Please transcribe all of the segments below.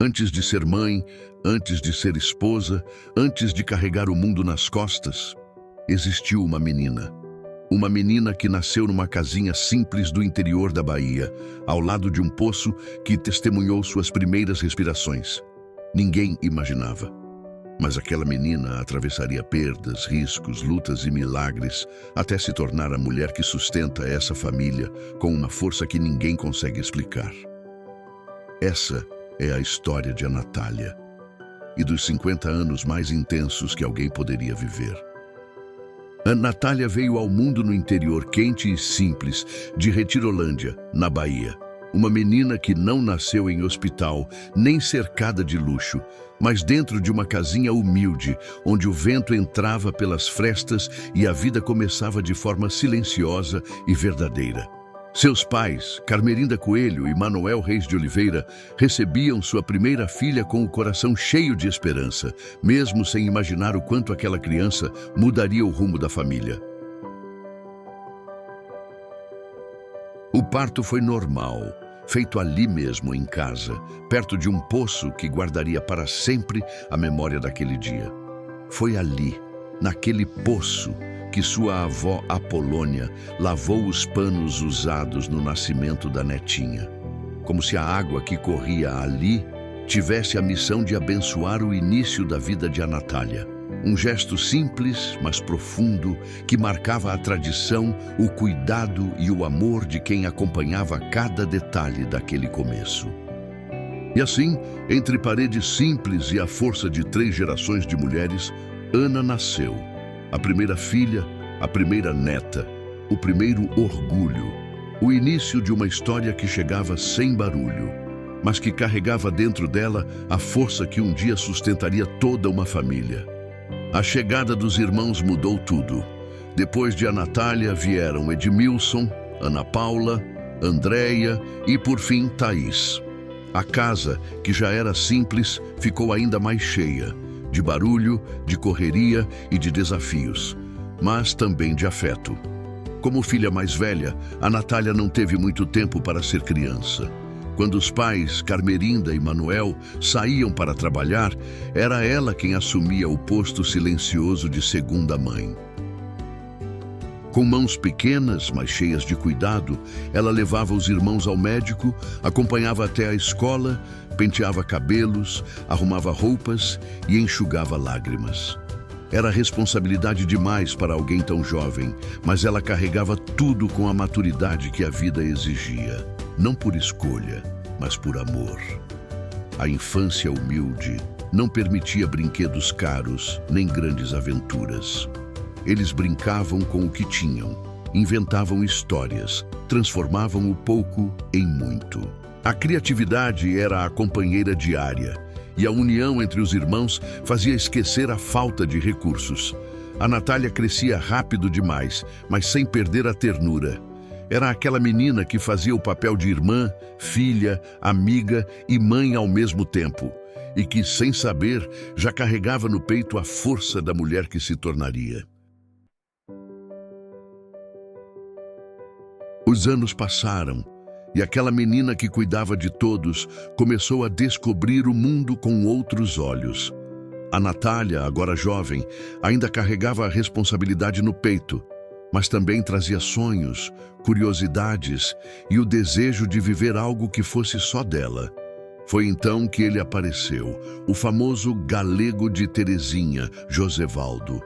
Antes de ser mãe, antes de ser esposa, antes de carregar o mundo nas costas, existiu uma menina. Uma menina que nasceu numa casinha simples do interior da Bahia, ao lado de um poço que testemunhou suas primeiras respirações. Ninguém imaginava. Mas aquela menina atravessaria perdas, riscos, lutas e milagres até se tornar a mulher que sustenta essa família com uma força que ninguém consegue explicar. Essa é a história de Anatália e dos 50 anos mais intensos que alguém poderia viver. A Anatália veio ao mundo no interior quente e simples de Retirolândia, na Bahia. Uma menina que não nasceu em hospital, nem cercada de luxo, mas dentro de uma casinha humilde, onde o vento entrava pelas frestas e a vida começava de forma silenciosa e verdadeira. Seus pais, Carmerinda Coelho e Manuel Reis de Oliveira, recebiam sua primeira filha com o coração cheio de esperança, mesmo sem imaginar o quanto aquela criança mudaria o rumo da família. O parto foi normal, feito ali mesmo em casa, perto de um poço que guardaria para sempre a memória daquele dia. Foi ali, naquele poço, que sua avó Apolônia lavou os panos usados no nascimento da netinha. Como se a água que corria ali tivesse a missão de abençoar o início da vida de Anatália. Um gesto simples, mas profundo, que marcava a tradição, o cuidado e o amor de quem acompanhava cada detalhe daquele começo. E assim, entre paredes simples e a força de 3 gerações de mulheres, Ana nasceu. A primeira filha, a primeira neta, o primeiro orgulho, o início de uma história que chegava sem barulho, mas que carregava dentro dela a força que um dia sustentaria toda uma família. A chegada dos irmãos mudou tudo. Depois de Anatália vieram Edmilson, Ana Paula, Andréia e, por fim, Thaís. A casa, que já era simples, ficou ainda mais cheia, de barulho, de correria e de desafios, mas também de afeto. Como filha mais velha, Anatália não teve muito tempo para ser criança. Quando os pais, Carmerinda e Manuel, saíam para trabalhar, era ela quem assumia o posto silencioso de segunda mãe. Com mãos pequenas, mas cheias de cuidado, ela levava os irmãos ao médico, acompanhava até a escola, penteava cabelos, arrumava roupas e enxugava lágrimas. Era responsabilidade demais para alguém tão jovem, mas ela carregava tudo com a maturidade que a vida exigia. Não por escolha, mas por amor. A infância humilde não permitia brinquedos caros, nem grandes aventuras. Eles brincavam com o que tinham, inventavam histórias, transformavam o pouco em muito. A criatividade era a companheira diária, e a união entre os irmãos fazia esquecer a falta de recursos. A Anatália crescia rápido demais, mas sem perder a ternura. Era aquela menina que fazia o papel de irmã, filha, amiga e mãe ao mesmo tempo, e que, sem saber, já carregava no peito a força da mulher que se tornaria. Os anos passaram, e aquela menina que cuidava de todos começou a descobrir o mundo com outros olhos. A Anatália, agora jovem, ainda carregava a responsabilidade no peito, mas também trazia sonhos, curiosidades e o desejo de viver algo que fosse só dela. Foi então que ele apareceu, o famoso galego de Terezinha, Josevaldo.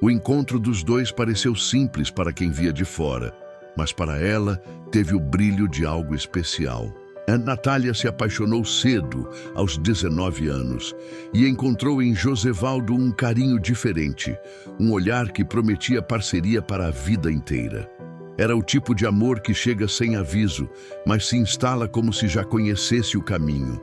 O encontro dos dois pareceu simples para quem via de fora, mas para ela teve o brilho de algo especial. A Anatália se apaixonou cedo, aos 19 anos, e encontrou em Josevaldo um carinho diferente, um olhar que prometia parceria para a vida inteira. Era o tipo de amor que chega sem aviso, mas se instala como se já conhecesse o caminho.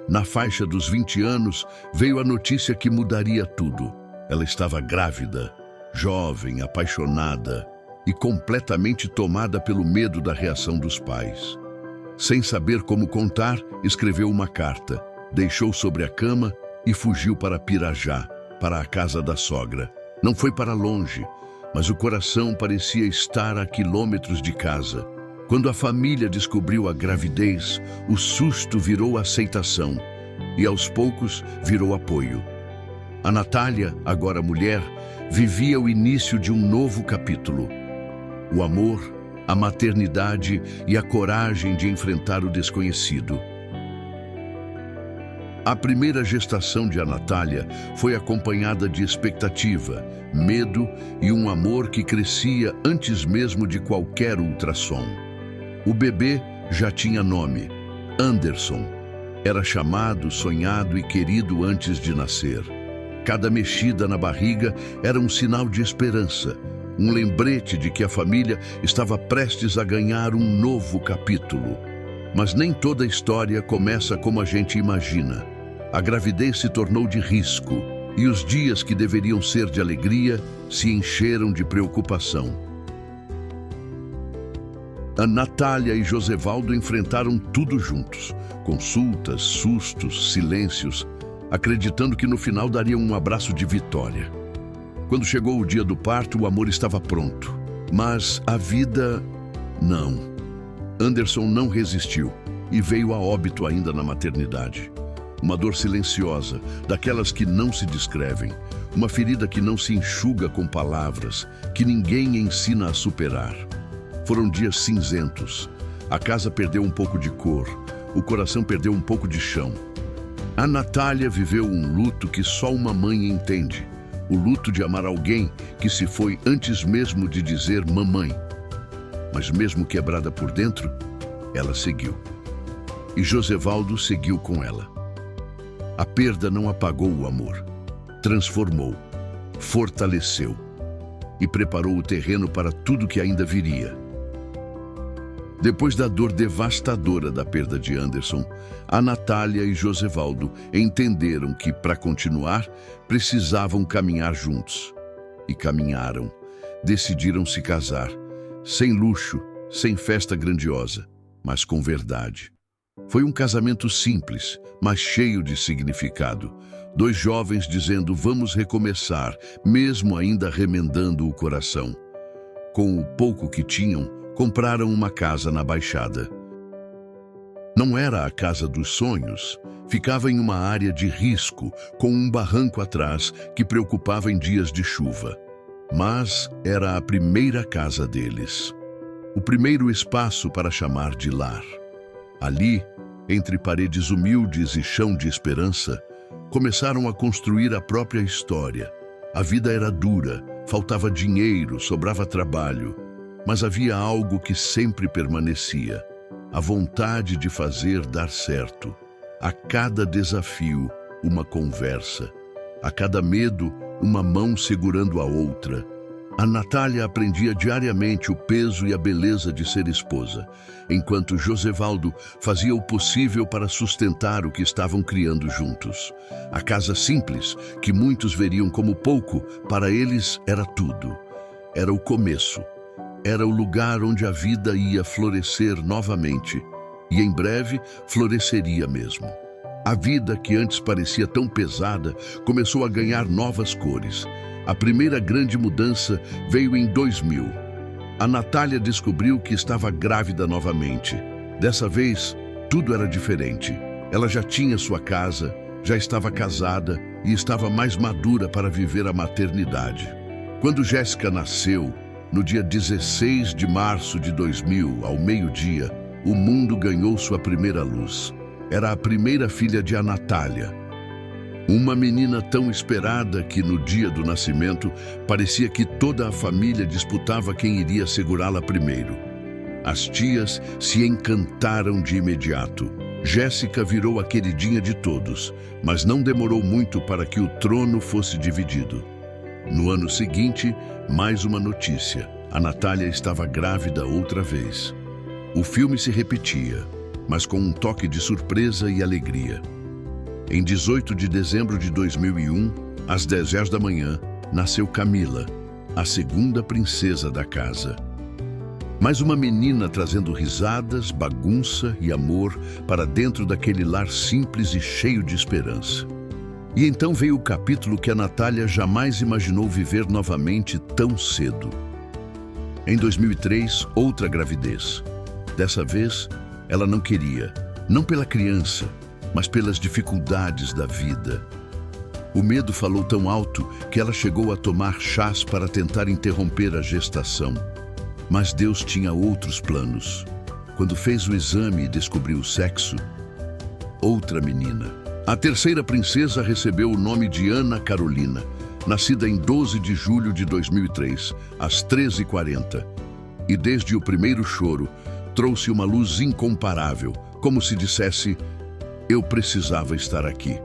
Na faixa dos 20 anos, veio a notícia que mudaria tudo. Ela estava grávida, jovem, apaixonada e completamente tomada pelo medo da reação dos pais. Sem saber como contar, escreveu uma carta, deixou sobre a cama e fugiu para Pirajá, para a casa da sogra. Não foi para longe, mas o coração parecia estar a quilômetros de casa. Quando a família descobriu a gravidez, o susto virou aceitação. e aos poucos virou apoio. A Natália, agora mulher, vivia o início de um novo capítulo. O amor, a maternidade e a coragem de enfrentar o desconhecido. A primeira gestação de Natália foi acompanhada de expectativa, medo e um amor que crescia antes mesmo de qualquer ultrassom. O bebê já tinha nome, Anderson. Era chamado, sonhado e querido antes de nascer. Cada mexida na barriga era um sinal de esperança, um lembrete de que a família estava prestes a ganhar um novo capítulo. Mas nem toda história começa como a gente imagina. A gravidez se tornou de risco e os dias que deveriam ser de alegria se encheram de preocupação. A Natália e Josevaldo enfrentaram tudo juntos. Consultas, sustos, silêncios, acreditando que no final dariam um abraço de vitória. Quando chegou o dia do parto, o amor estava pronto. Mas a vida, não. Anderson não resistiu e veio a óbito ainda na maternidade. Uma dor silenciosa, daquelas que não se descrevem. Uma ferida que não se enxuga com palavras, que ninguém ensina a superar. Foram dias cinzentos. A casa perdeu um pouco de cor. O coração perdeu um pouco de chão. A Natália viveu um luto que só uma mãe entende. O luto de amar alguém que se foi antes mesmo de dizer mamãe. Mas mesmo quebrada por dentro, ela seguiu. E Josevaldo seguiu com ela. A perda não apagou o amor. Transformou, fortaleceu e preparou o terreno para tudo que ainda viria. Depois da dor devastadora da perda de Anderson, a Natália e Josevaldo entenderam que, para continuar, precisavam caminhar juntos. E caminharam. Decidiram se casar. Sem luxo, sem festa grandiosa, mas com verdade. Foi um casamento simples, mas cheio de significado. Dois jovens dizendo: vamos recomeçar, mesmo ainda remendando o coração. Com o pouco que tinham, compraram uma casa na Baixada. Não era a casa dos sonhos. Ficava em uma área de risco, com um barranco atrás que preocupava em dias de chuva. Mas era a primeira casa deles. O primeiro espaço para chamar de lar. Ali, entre paredes humildes e chão de esperança, começaram a construir a própria história. A vida era dura, faltava dinheiro, sobrava trabalho. Mas havia algo que sempre permanecia: a vontade de fazer dar certo. A cada desafio, uma conversa. A cada medo, uma mão segurando a outra. A Natália aprendia diariamente o peso e a beleza de ser esposa, enquanto Josevaldo fazia o possível para sustentar o que estavam criando juntos. A casa simples, que muitos veriam como pouco, para eles era tudo. Era o começo. Era o lugar onde a vida ia florescer novamente, e em breve floresceria mesmo. A vida, que antes parecia tão pesada, começou a ganhar novas cores. A primeira grande mudança veio em 2000. A Natália descobriu que estava grávida novamente. Dessa vez, tudo era diferente. Ela já tinha sua casa, já estava casada e estava mais madura para viver a maternidade. Quando Jéssica nasceu, no dia 16 de março de 2000, ao meio-dia, o mundo ganhou sua primeira luz. Era a primeira filha de Natália. Uma menina tão esperada que, no dia do nascimento, parecia que toda a família disputava quem iria segurá-la primeiro. As tias se encantaram de imediato. Jéssica virou a queridinha de todos, mas não demorou muito para que o trono fosse dividido. No ano seguinte, mais uma notícia. A Natália estava grávida outra vez. O filme se repetia, mas com um toque de surpresa e alegria. Em 18 de dezembro de 2001, às 10 horas da manhã, nasceu Camila, a segunda princesa da casa. Mais uma menina trazendo risadas, bagunça e amor para dentro daquele lar simples e cheio de esperança. E então veio o capítulo que a Natália jamais imaginou viver novamente tão cedo. Em 2003, outra gravidez. Dessa vez, ela não queria, não pela criança, mas pelas dificuldades da vida. O medo falou tão alto que ela chegou a tomar chás para tentar interromper a gestação. Mas Deus tinha outros planos. Quando fez o exame e descobriu o sexo, outra menina. A terceira princesa recebeu o nome de Ana Carolina, nascida em 12 de julho de 2003, às 13h40. E desde o primeiro choro, trouxe uma luz incomparável, como se dissesse: eu precisava estar aqui.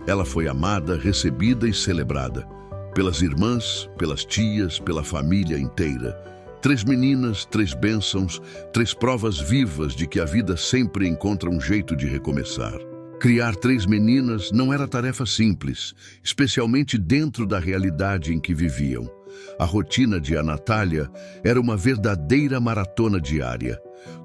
Ela foi amada, recebida e celebrada, pelas irmãs, pelas tias, pela família inteira. 3 meninas, 3 bênçãos, 3 provas vivas de que a vida sempre encontra um jeito de recomeçar. Criar 3 meninas não era tarefa simples, especialmente dentro da realidade em que viviam. A rotina de Anatália era uma verdadeira maratona diária.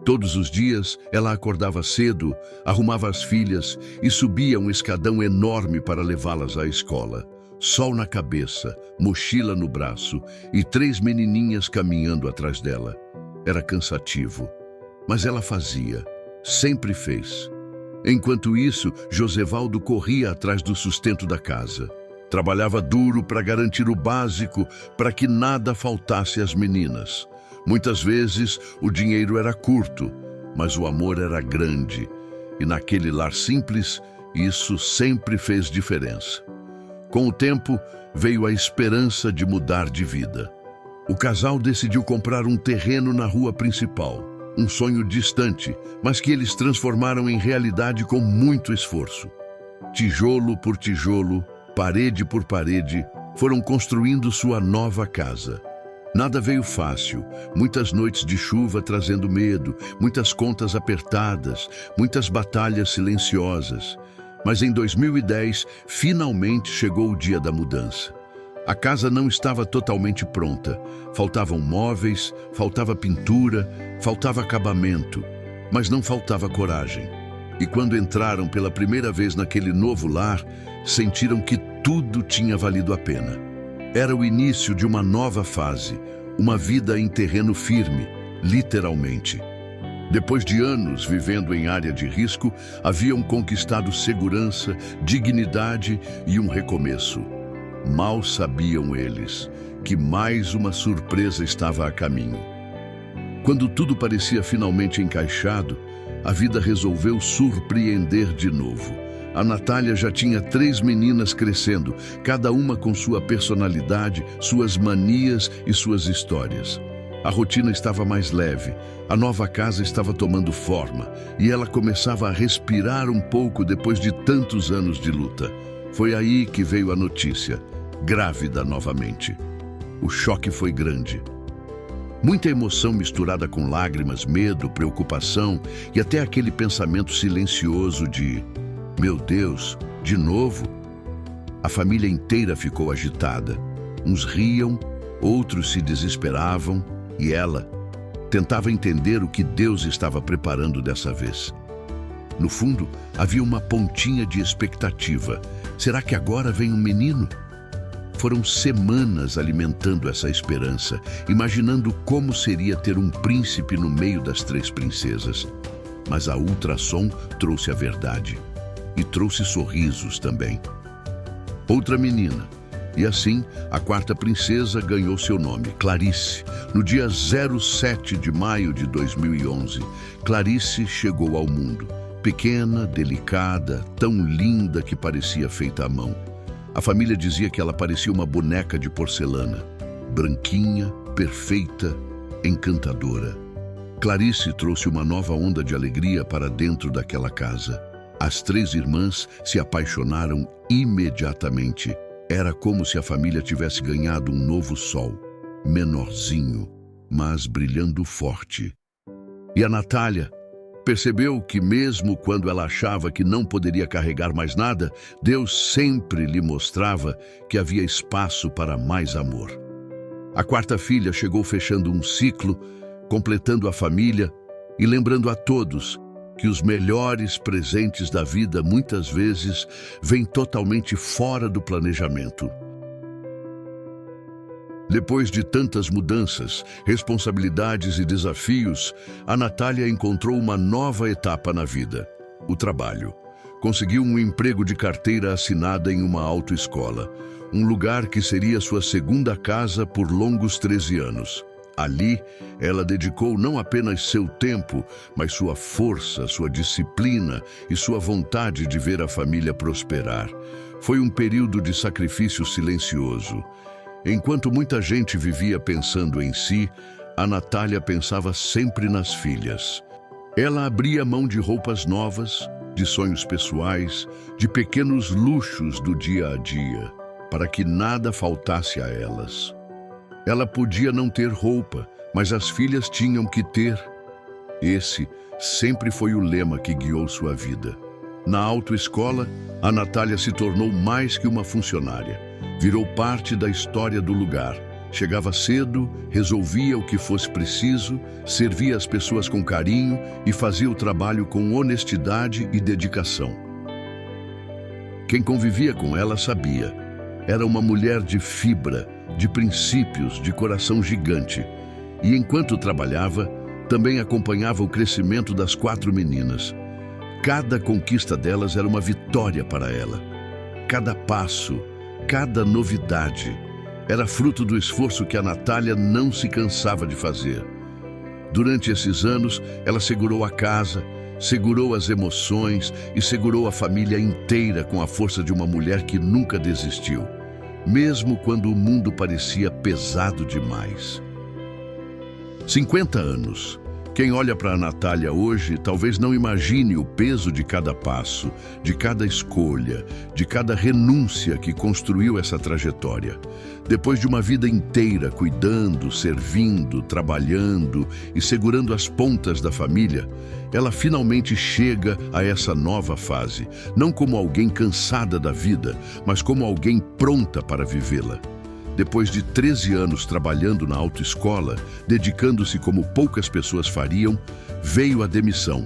Todos os dias, ela acordava cedo, arrumava as filhas e subia um escadão enorme para levá-las à escola. Sol na cabeça, mochila no braço e 3 menininhas caminhando atrás dela. Era cansativo, mas ela fazia, sempre fez. Enquanto isso, Josevaldo corria atrás do sustento da casa. Trabalhava duro para garantir o básico, para que nada faltasse às meninas. Muitas vezes, o dinheiro era curto, mas o amor era grande. E naquele lar simples, isso sempre fez diferença. Com o tempo, veio a esperança de mudar de vida. O casal decidiu comprar um terreno na rua principal. Um sonho distante, mas que eles transformaram em realidade com muito esforço. Tijolo por tijolo, parede por parede, foram construindo sua nova casa. Nada veio fácil, muitas noites de chuva trazendo medo, muitas contas apertadas, muitas batalhas silenciosas. Mas em 2010, finalmente chegou o dia da mudança. A casa não estava totalmente pronta. Faltavam móveis, faltava pintura, faltava acabamento, mas não faltava coragem. E quando entraram pela primeira vez naquele novo lar, sentiram que tudo tinha valido a pena. Era o início de uma nova fase, uma vida em terreno firme, literalmente. Depois de anos vivendo em área de risco, haviam conquistado segurança, dignidade e um recomeço. Mal sabiam eles que mais uma surpresa estava a caminho. Quando tudo parecia finalmente encaixado, a vida resolveu surpreender de novo. A Natália já tinha 3 meninas crescendo, cada uma com sua personalidade, suas manias e suas histórias. A rotina estava mais leve, a nova casa estava tomando forma e ela começava a respirar um pouco depois de tantos anos de luta. Foi aí que veio a notícia: grávida novamente. O choque foi grande. Muita emoção misturada com lágrimas, medo, preocupação e até aquele pensamento silencioso de: meu Deus, de novo? A família inteira ficou agitada. Uns riam, outros se desesperavam e ela tentava entender o que Deus estava preparando dessa vez. No fundo, havia uma pontinha de expectativa. Será que agora vem um menino? Foram semanas alimentando essa esperança, imaginando como seria ter um príncipe no meio das 3 princesas. Mas a ultrassom trouxe a verdade. E trouxe sorrisos também. Outra menina. E assim, a 4ª princesa ganhou seu nome, Clarice. No dia 07 de maio de 2011, Clarice chegou ao mundo. Pequena, delicada, tão linda que parecia feita à mão. A família dizia que ela parecia uma boneca de porcelana. Branquinha, perfeita, encantadora. Clarice trouxe uma nova onda de alegria para dentro daquela casa. As 3 irmãs se apaixonaram imediatamente. Era como se a família tivesse ganhado um novo sol, menorzinho, mas brilhando forte. E a Natália percebeu que mesmo quando ela achava que não poderia carregar mais nada, Deus sempre lhe mostrava que havia espaço para mais amor. A 4ª filha chegou fechando um ciclo, completando a família e lembrando a todos que os melhores presentes da vida muitas vezes vêm totalmente fora do planejamento. Depois de tantas mudanças, responsabilidades e desafios, a Natália encontrou uma nova etapa na vida: o trabalho. Conseguiu um emprego de carteira assinada em uma autoescola, um lugar que seria sua segunda casa por longos 13 anos. Ali, ela dedicou não apenas seu tempo, mas sua força, sua disciplina e sua vontade de ver a família prosperar. Foi um período de sacrifício silencioso. Enquanto muita gente vivia pensando em si, a Natália pensava sempre nas filhas. Ela abria mão de roupas novas, de sonhos pessoais, de pequenos luxos do dia a dia, para que nada faltasse a elas. Ela podia não ter roupa, mas as filhas tinham que ter. Esse sempre foi o lema que guiou sua vida. Na autoescola, a Natália se tornou mais que uma funcionária. Virou parte da história do lugar. Chegava cedo, resolvia o que fosse preciso, servia as pessoas com carinho e fazia o trabalho com honestidade e dedicação. Quem convivia com ela sabia. Era uma mulher de fibra, de princípios, de coração gigante. E enquanto trabalhava, também acompanhava o crescimento das 4 meninas. Cada conquista delas era uma vitória para ela. Cada passo, cada novidade, era fruto do esforço que a Natália não se cansava de fazer. Durante esses anos, ela segurou a casa, segurou as emoções e segurou a família inteira com a força de uma mulher que nunca desistiu, mesmo quando o mundo parecia pesado demais. 50 anos. Quem olha para a Natália hoje talvez não imagine o peso de cada passo, de cada escolha, de cada renúncia que construiu essa trajetória. Depois de uma vida inteira cuidando, servindo, trabalhando e segurando as pontas da família, ela finalmente chega a essa nova fase, não como alguém cansada da vida, mas como alguém pronta para vivê-la. Depois de 13 anos trabalhando na autoescola, dedicando-se como poucas pessoas fariam, veio a demissão.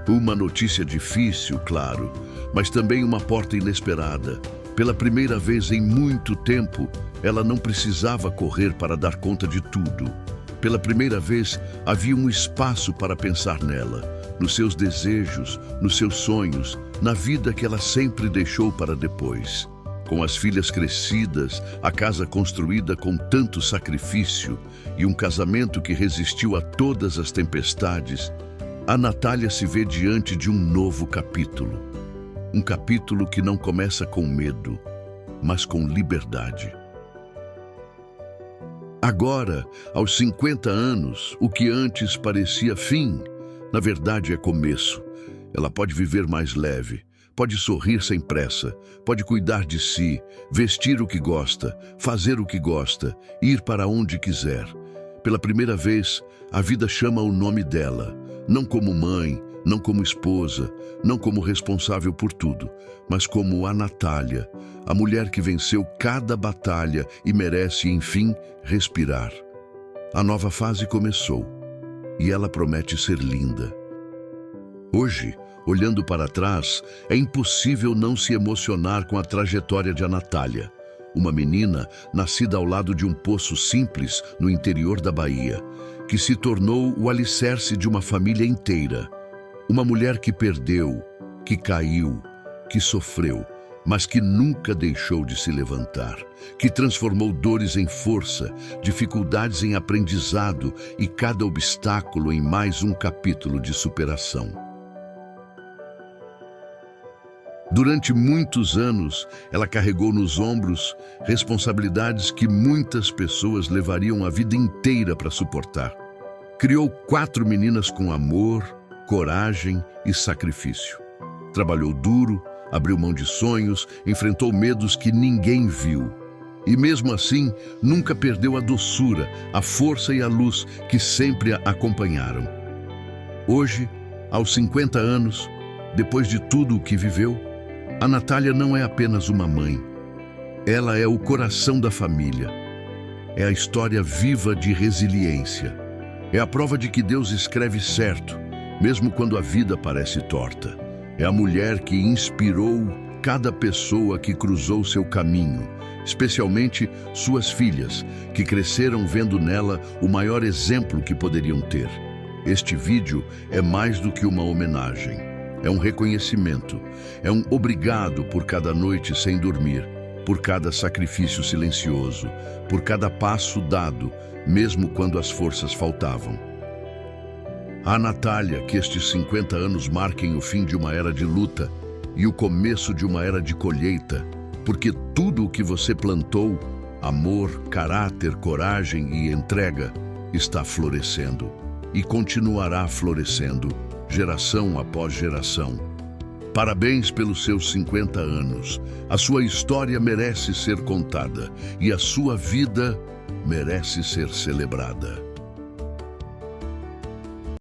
Uma notícia difícil, claro, mas também uma porta inesperada. Pela primeira vez em muito tempo, ela não precisava correr para dar conta de tudo. Pela primeira vez, havia um espaço para pensar nela, nos seus desejos, nos seus sonhos, na vida que ela sempre deixou para depois. Com as filhas crescidas, a casa construída com tanto sacrifício e um casamento que resistiu a todas as tempestades, a Natália se vê diante de um novo capítulo. Um capítulo que não começa com medo, mas com liberdade. Agora, aos 50 anos, o que antes parecia fim, na verdade é começo. Ela pode viver mais leve. Pode sorrir sem pressa, pode cuidar de si, vestir o que gosta, fazer o que gosta, ir para onde quiser. Pela primeira vez, a vida chama o nome dela, não como mãe, não como esposa, não como responsável por tudo, mas como a Natália, a mulher que venceu cada batalha e merece, enfim, respirar. A nova fase começou, e ela promete ser linda. Hoje, olhando para trás, é impossível não se emocionar com a trajetória de a Natália, uma menina nascida ao lado de um poço simples no interior da Bahia, que se tornou o alicerce de uma família inteira. Uma mulher que perdeu, que caiu, que sofreu, mas que nunca deixou de se levantar, que transformou dores em força, dificuldades em aprendizado e cada obstáculo em mais um capítulo de superação. Durante muitos anos, ela carregou nos ombros responsabilidades que muitas pessoas levariam a vida inteira para suportar. Criou 4 meninas com amor, coragem e sacrifício. Trabalhou duro, abriu mão de sonhos, enfrentou medos que ninguém viu. E mesmo assim, nunca perdeu a doçura, a força e a luz que sempre a acompanharam. Hoje, aos 50 anos, depois de tudo o que viveu, a Natália não é apenas uma mãe. Ela é o coração da família. É a história viva de resiliência. É a prova de que Deus escreve certo, mesmo quando a vida parece torta. É a mulher que inspirou cada pessoa que cruzou seu caminho, especialmente suas filhas, que cresceram vendo nela o maior exemplo que poderiam ter. Este vídeo é mais do que uma homenagem. é um reconhecimento, é um obrigado por cada noite sem dormir, por cada sacrifício silencioso, por cada passo dado, mesmo quando as forças faltavam. A Natália, que estes 50 anos marquem o fim de uma era de luta e o começo de uma era de colheita, porque tudo o que você plantou, amor, caráter, coragem e entrega, está florescendo e continuará florescendo, geração após geração. Parabéns pelos seus 50 anos. A sua história merece ser contada e a sua vida merece ser celebrada.